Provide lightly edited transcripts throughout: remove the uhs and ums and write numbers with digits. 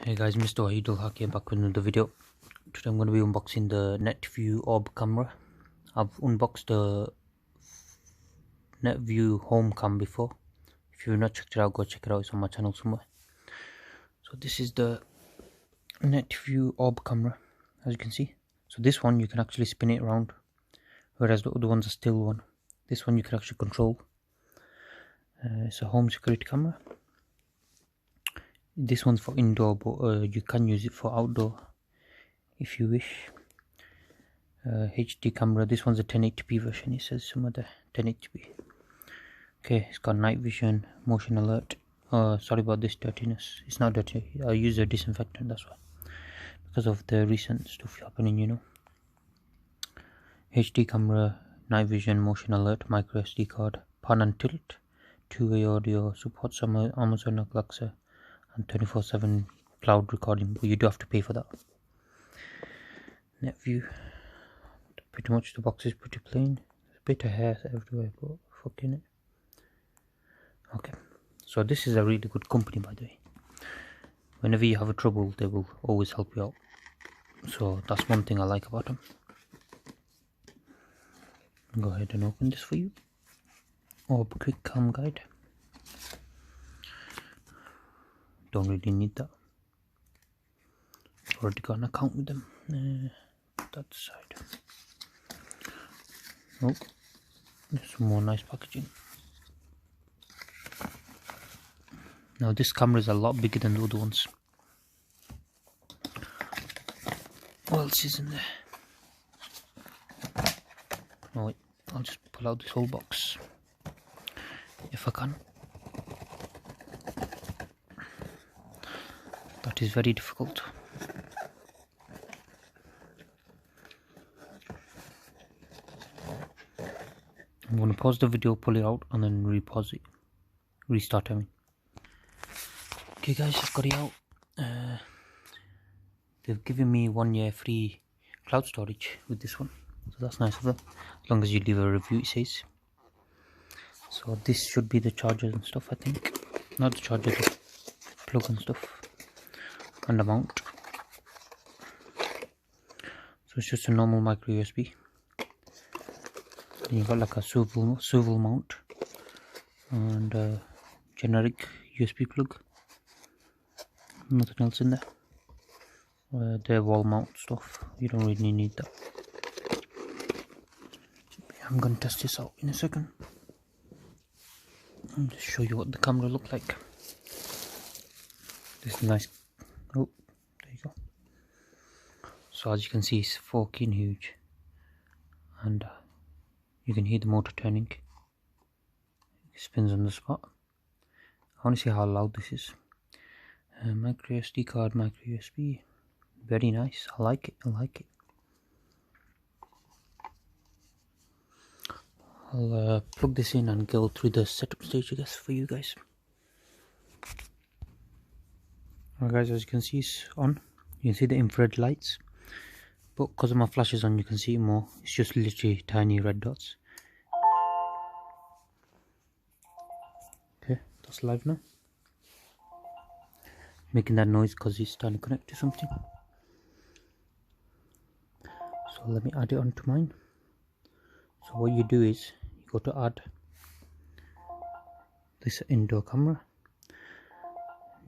Hey guys, MrWaheedulHaque here, back with another video. Today I'm going to be unboxing the Netvue Orb camera. I've unboxed the Netvue home cam before. If you've not checked it out, go check it out. It's on my channel somewhere. So this is the Netvue Orb camera, as you can see. So this one you can actually spin it around, whereas the other one's a still one. This one you can actually control. It's a home security camera. This one's for indoor, but you can use it for outdoor if you wish. HD camera. This one's a 1080p version. It says some other 1080p. Okay, it's got night vision, motion alert. Sorry about this dirtiness. It's not dirty. I use a disinfectant, that's why. Because of the recent stuff happening, you know. HD camera, night vision, motion alert, micro SD card, pan and tilt, two-way audio, supports Amazon Alexa, and 24/7 cloud recording, but you do have to pay for that. Netvue. Pretty much the box is pretty plain. There's a bit of hair everywhere, but fucking it. Okay, so this is a really good company, by the way. Whenever you have a trouble, they will always help you out. So that's one thing I like about them. Go ahead and open this for you. Orb quick cam guide. Don't really need that. Already got an account with them. That side. Oh, there's some more nice packaging. Now this camera is a lot bigger than the other ones. What else is in there? Oh wait, I'll just pull out this whole box if I can. That is very difficult. I'm going to pause the video, pull it out, and then repause it. Restart, I mean. Okay guys, I've got it out. They've given me 1 year free cloud storage with this one. So that's nice of them. As long as you leave a review, it says. So this should be the charger and stuff, I think. Not the charger, the plug and stuff. And the mount. So it's just a normal micro USB. Then you've got like a swivel mount and a generic USB plug. Nothing else in there. The wall mount stuff, you don't really need that. I'm gonna test this out in a second. I'll just show you what the camera looks like. This is nice. Oh, there you go. So as you can see, it's fucking huge, and you can hear the motor turning. It spins on the spot. I want to see how loud this is. Micro SD card, micro USB. Very nice. I like it. I like it. I'll plug this in and go through the setup stage, I guess, for you guys. Alright guys, as you can see, it's on. You can see the infrared lights, but because of my flash is on, you can see it more. It's just literally tiny red dots. Okay, that's live now. Making that noise because it's trying to connect to something. So let me add it onto mine. So what you do is you go to add this indoor camera.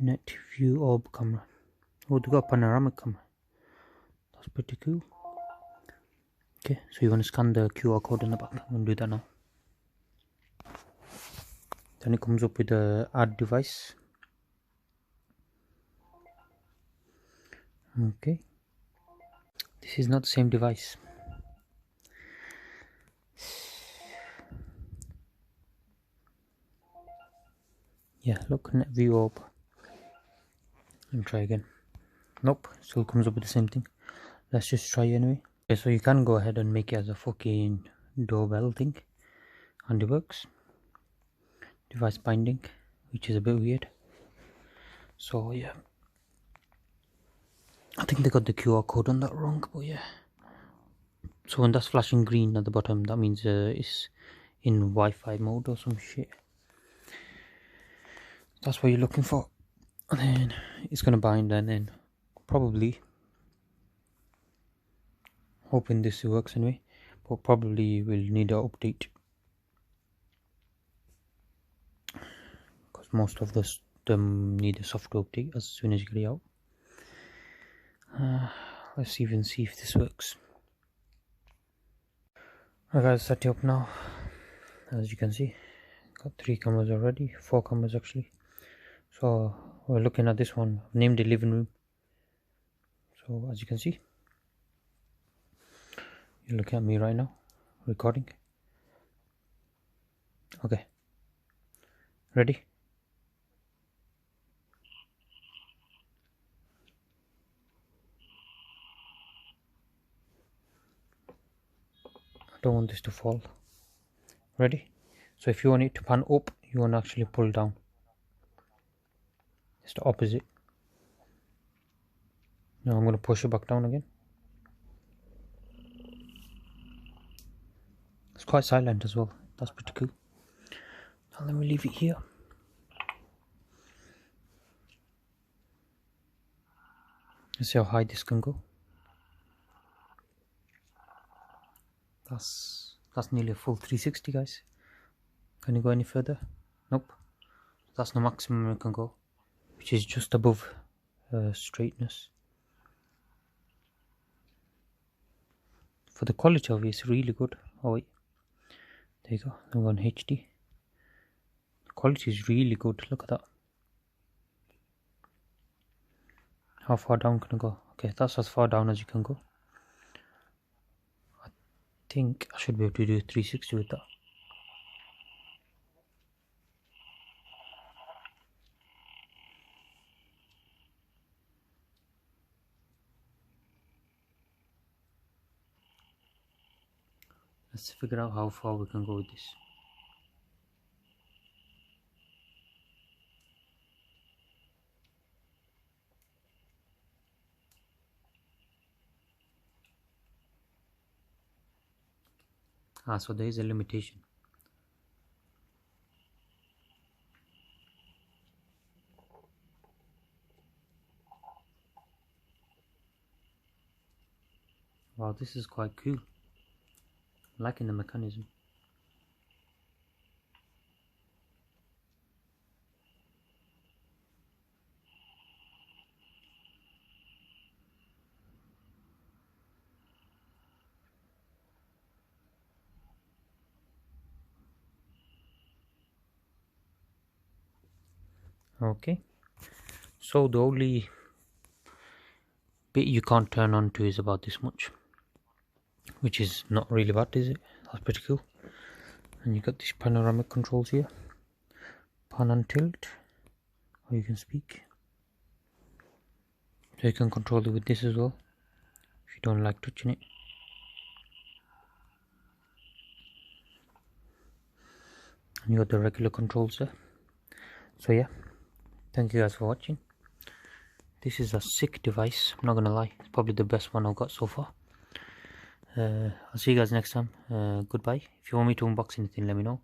Netvue Orb camera. Oh, they got a panoramic camera. That's pretty cool. Okay, so you want to scan the QR code in the back. I'm going to do that now. Then it comes up with the add device. Okay. This is not the same device. Yeah, look, Netvue Orb. And try again. Nope, still comes up with the same thing. Let's just try anyway. Okay, so you can go ahead and make it as a fucking doorbell thing, and it works. Device binding, which is a bit weird. So yeah, I think they got the QR code on that wrong, but yeah. So when that's flashing green at the bottom, that means it's in Wi-Fi mode or some shit. That's what you're looking for. and then it's going to bind, and then probably, hoping this works anyway, but probably will need an update, because most of them need a software update as soon as you get it out. Let's even see if this works. I got it set up now. As you can see, got 3 cameras already, 4 cameras actually. So we're looking at this one. I've named it living room. So as you can see, you're looking at me right now, recording. Okay, ready? I don't want this to fall. Ready? So if you want it to pan up, you want to actually pull down. It's the opposite. Now I'm going to push it back down again. It's quite silent as well. That's pretty cool. Now let me leave it here. Let's see how high this can go. That's nearly a full 360, guys. Can you go any further? Nope. That's the maximum it can go, which is just above straightness. For the quality of it, it's really good. Oh wait, there you go. I'm going HD. The quality is really good. Look at that. How far down can I go? Okay, that's as far down as you can go. I think I should be able to do 360 with that. Let's figure out how far we can go with this. So there is a limitation. Wow, this is quite cool. I'm liking the mechanism. Okay, so the only bit you can't turn on to is about this much, which is not really bad, is it? That's pretty cool. And you got these panoramic controls here, pan and tilt, or you can speak. So you can control it with this as well, if you don't like touching it. And you got the regular controls there. So yeah, thank you guys for watching. This is a sick device, I'm not gonna lie. It's probably the best one I've got so far. I'll see you guys next time. Goodbye. If you want me to unbox anything, let me know.